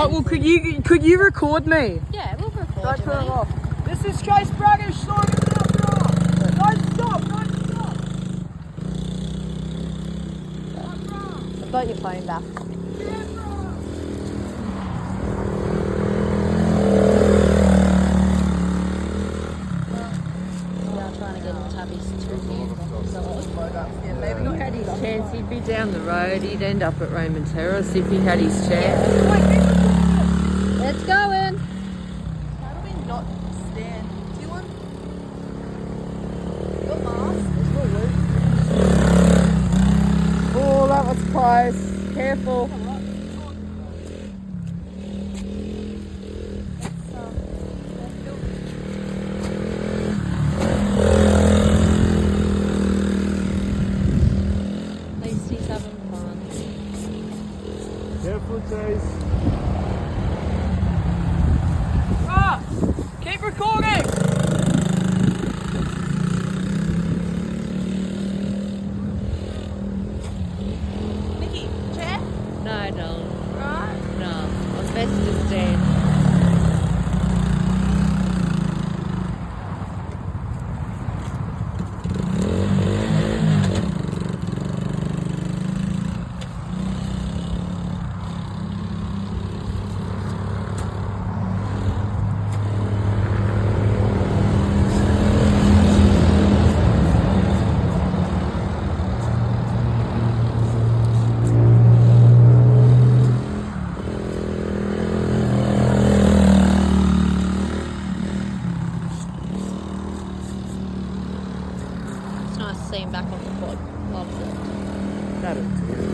Alright, well, could you record me? Yeah, we'll record. Don't you, turn mate. it off. This is Chase Braggish, sorting it out. Don't stop, don't stop. I've got your phone back. Yeah, I'm trying to get in Tabby's 2 years. Yeah, maybe not had his Chance he'd be down the road, he'd end up at Raymond Terrace if he had his chance. It's going. How do we not stand? Do you want your mask? It's not loose. Oh, that was close. Careful. At least he's having fun. Careful, Chase. Ah! Keep recording! Nikki, chair? No, no, Right. no. I'm best to stand. It's nice to see him back on the quad. Loves it. That'll do.